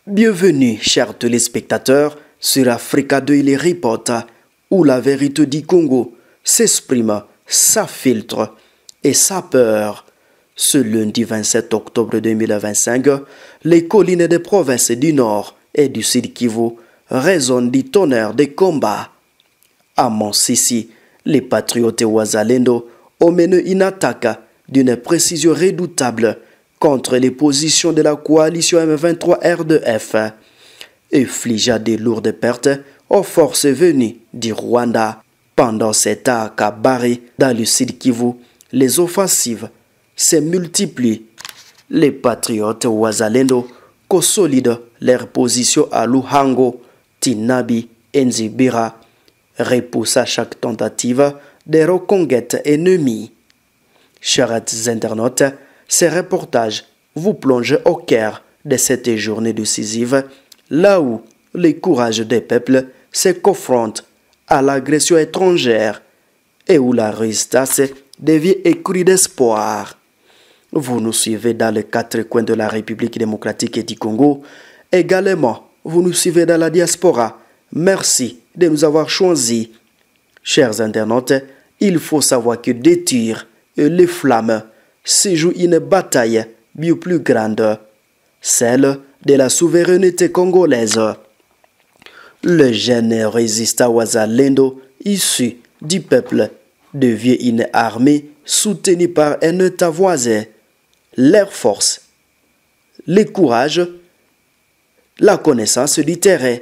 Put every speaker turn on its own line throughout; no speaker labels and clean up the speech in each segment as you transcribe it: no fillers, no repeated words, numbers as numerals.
Bienvenue, chers téléspectateurs, sur Africa 2 les reports, où la vérité du Congo s'exprime, s'infiltre et s'apeure. Ce lundi 27 octobre 2025, les collines des provinces du Nord et du Sud Kivu résonnent du tonnerre des combats. À Mansissi, les patriotes Wazalendo ont mené une attaque d'une précision redoutable contre les positions de la coalition M23 RDF, infligea de lourdes pertes aux forces venues du Rwanda. Pendant cette attaque à Bari, dans le Sud Kivu, les offensives se multiplient. Les patriotes Wazalendo consolident leur position à Luhango, Tinabi et Nzibira, repoussent à chaque tentative de reconquête ennemie. Chers internautes, ces reportages vous plongent au cœur de cette journée décisive, là où les courages des peuples se confrontent à l'agression étrangère et où la résistance devient écrit d'espoir. Vous nous suivez dans les 4 coins de la République démocratique du Congo. Également, vous nous suivez dans la diaspora. Merci de nous avoir choisis. Chers internautes, il faut savoir que des tirs et les flammes se joue une bataille bien plus grande, celle de la souveraineté congolaise. Le jeune résistant Wazalendo, issu du peuple, devient une armée soutenue par un État voisin. Leur force, le courage, la connaissance du terrain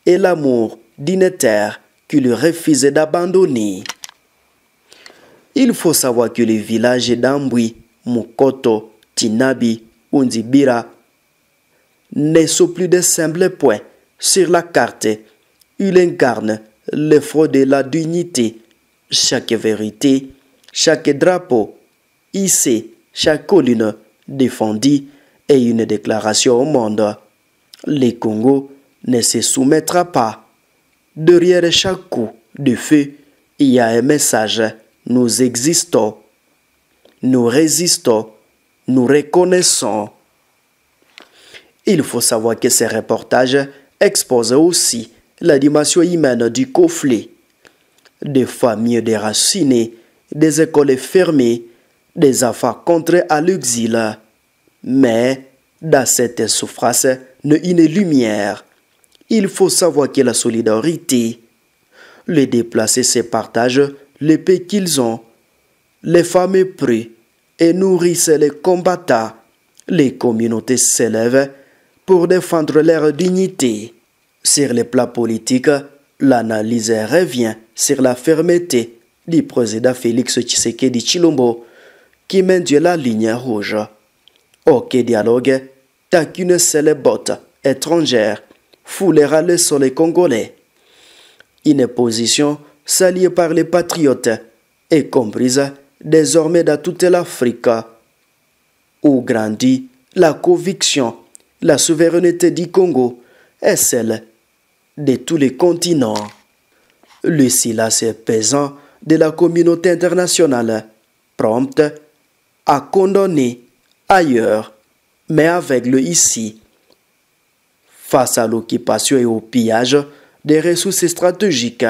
et l'amour d'une terre qu'il refuse d'abandonner. Il faut savoir que les villages d'Ambui, Mukoto, Tinabi, Nzibira ne sont plus de simples points sur la carte. Il incarne l'effort de la dignité. Chaque vérité, chaque drapeau, hissé, chaque colline défendue est une déclaration au monde. Le Congo ne se soumettra pas. Derrière chaque coup de feu, il y a un message. Nous existons. Nous résistons, nous reconnaissons. Il faut savoir que ces reportages exposent aussi la dimension humaine du conflit. Des familles déracinées, des écoles fermées, des enfants contraints à l'exil. Mais dans cette souffrance, une lumière. Il faut savoir que la solidarité, les déplacés se partagent les paix qu'ils ont. Les femmes prient et nourrissent les combattants. Les communautés s'élèvent pour défendre leur dignité. Sur le plan politique, l'analyse revient sur la fermeté du président Félix Tshisekedi Tshilombo qui maintient la ligne rouge. Aucun dialogue tant qu'une seule botte étrangère foulera le sol congolais. Une position saluée par les patriotes et comprise désormais dans toute l'Afrique, où grandit la conviction, la souveraineté du Congo est celle de tous les continents. Le silence pesant de la communauté internationale, prompte à condamner ailleurs, mais aveugle ici, face à l'occupation et au pillage des ressources stratégiques.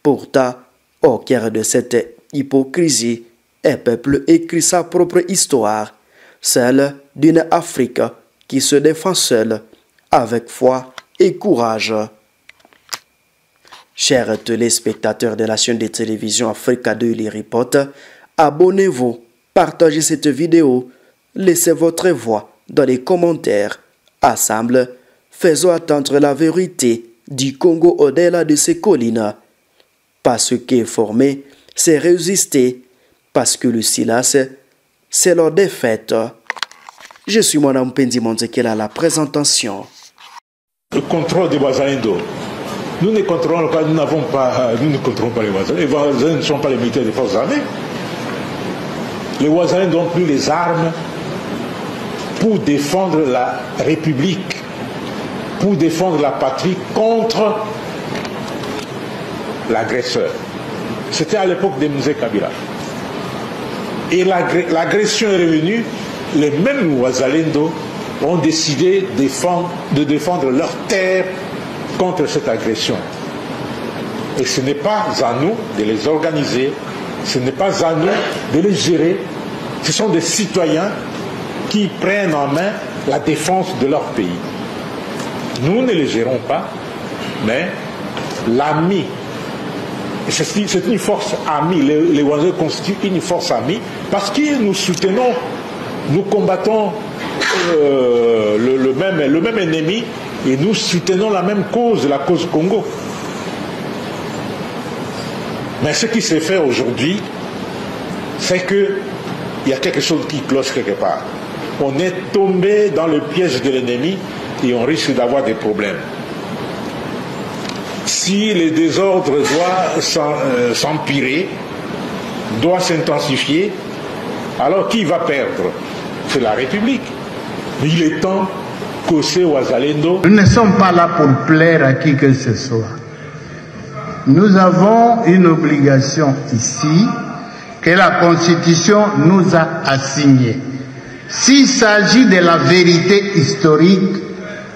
Pourtant, au cœur de cette hypocrisie, un peuple écrit sa propre histoire, celle d'une Afrique qui se défend seule, avec foi et courage. Chers téléspectateurs de la chaîne de télévision Africa 2 les reports, abonnez-vous, partagez cette vidéo, laissez votre voix dans les commentaires. Ensemble, faisons attendre la vérité du Congo au-delà de ces collines. Parce qu'informer, c'est résister. Parce que le silence, c'est leur défaite. Je suis Mme Pendi Monzekela à la présentation.
Le contrôle des Wazalendo. Nous ne contrôlons pas, nous ne contrôlons pas les Wazalendo. Les Wazalendo ne sont pas les militaires des forces armées. Les Wazalendo n'ont plus les armes pour défendre la République, pour défendre la patrie contre l'agresseur. C'était à l'époque de Mouzé Kabila. Et l'agression est revenue, les mêmes Wazalendo ont décidé de défendre leur terre contre cette agression. Et ce n'est pas à nous de les organiser, ce n'est pas à nous de les gérer. Ce sont des citoyens qui prennent en main la défense de leur pays. Nous ne les gérons pas, mais l'ami, c'est une force amie, les Wazalendo constituent une force amie parce que nous soutenons, nous combattons le même ennemi et nous soutenons la même cause, la cause Congo. Mais ce qui s'est fait aujourd'hui, c'est qu'il y a quelque chose qui cloche quelque part. On est tombé dans le piège de l'ennemi et on risque d'avoir des problèmes. Si le désordre doit s'empirer, doit s'intensifier, alors qui va perdre? C'est la République. Il est temps que ces Wazalendo...
Nous ne sommes pas là pour plaire à qui que ce soit. Nous avons une obligation ici que la Constitution nous a assignée. S'il s'agit de la vérité historique,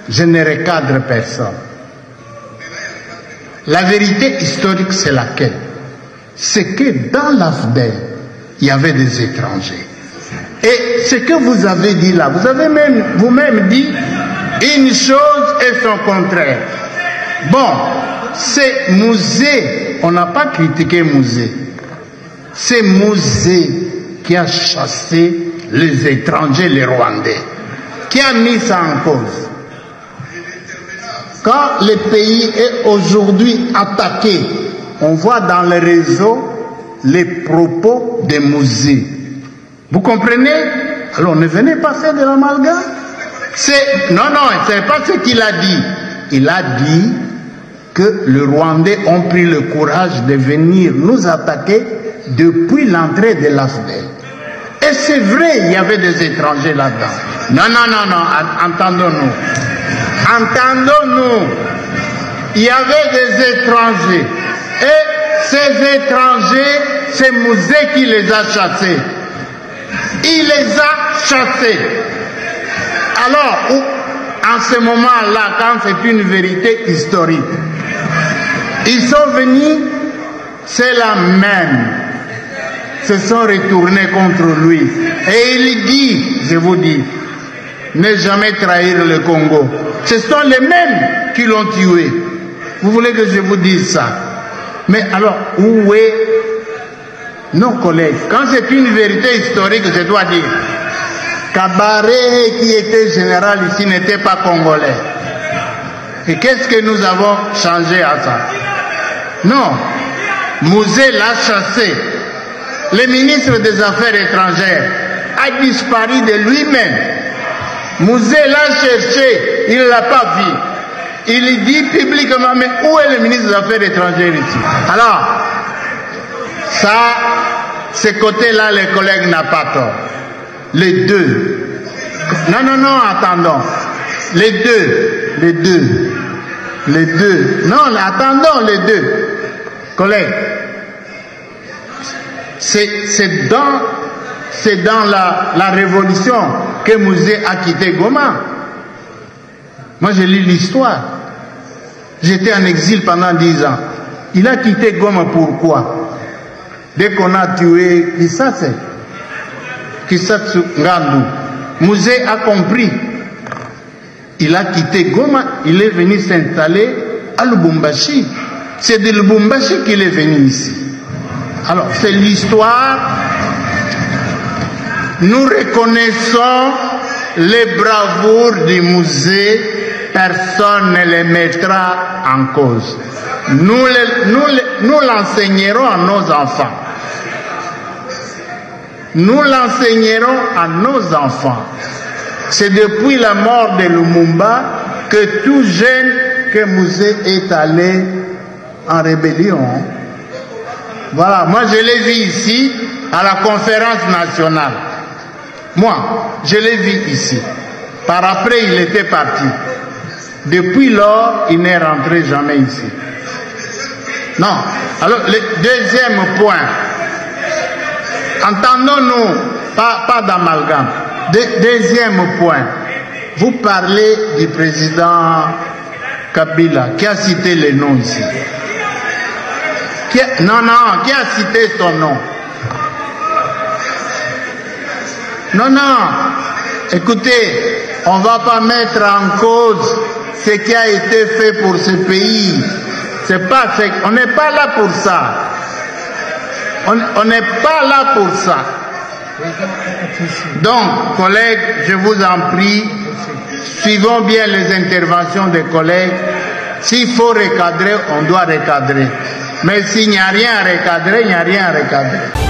je ne recadre personne. La vérité historique, c'est laquelle? C'est que dans l'AFDEL, il y avait des étrangers. Et ce que vous avez dit là, vous avez vous-même dit une chose et son contraire. Bon, c'est Mouzé, on n'a pas critiqué Mouzé. C'est Mouzé qui a chassé les étrangers, les Rwandais, qui a mis ça en cause. Quand le pays est aujourd'hui attaqué, on voit dans les réseaux les propos de Mouzé. Vous comprenez? Alors ne venez pas faire de l'amalgame. Non, c'est pas ce qu'il a dit. Il a dit que les Rwandais ont pris le courage de venir nous attaquer depuis l'entrée de l'AFDEL. Et c'est vrai, il y avait des étrangers là-dedans. Non, entendons-nous. Entendons-nous. Il y avait des étrangers. Et ces étrangers, c'est Mouzé qui les a chassés. Il les a chassés. Alors, en ce moment-là, quand c'est une vérité historique, ils sont venus, c'est la même, se sont retournés contre lui. Et il dit, je vous dis, ne jamais trahir le Congo. Ce sont les mêmes qui l'ont tué. Vous voulez que je vous dise ça? Mais alors, où est nos collègues? Quand c'est une vérité historique, je dois dire, Kabaré, qui était général ici, n'était pas congolais. Et qu'est-ce que nous avons changé à ça? Non, Mouzé l'a chassé. Le ministre des Affaires étrangères a disparu de lui-même. Mouzé l'a cherché, il ne l'a pas vu. Il dit publiquement, mais où est le ministre des Affaires étrangères ici? Alors, ça, ce côté-là, les collègues n'ont pas tort. Les deux. Non, attendons. Les deux. Non, attendons les deux. Collègues, c'est dans la révolution que Mouzé a quitté Goma. Moi, j'ai lu l'histoire. J'étais en exil pendant 10 ans. Il a quitté Goma pourquoi? Dès qu'on a tué Kisatsu Ngandu, Mouzé a compris. Il a quitté Goma, il est venu s'installer à Lubumbashi. C'est de Lubumbashi qu'il est venu ici. Alors, c'est l'histoire. Nous reconnaissons les bravoures du Mouzé. Personne ne les mettra en cause. Nous l'enseignerons à nos enfants. Nous l'enseignerons à nos enfants. C'est depuis la mort de Lumumba que tout jeune que Mouzé est allé en rébellion. Voilà, moi je l'ai vu ici à la conférence nationale. Moi, je l'ai vu ici. Par après, il était parti. Depuis lors, il n'est rentré jamais ici. Non. Alors, le deuxième point. Entendons-nous, pas d'amalgame. Deuxième point. Vous parlez du président Kabila, qui a cité les noms ici. Qui a cité son nom. Non. Écoutez, on ne va pas mettre en cause ce qui a été fait pour ce pays. On n'est pas là pour ça. On n'est pas là pour ça. Donc, collègues, je vous en prie, suivons bien les interventions des collègues. S'il faut recadrer, on doit recadrer. Mais s'il n'y a rien à recadrer, il n'y a rien à recadrer.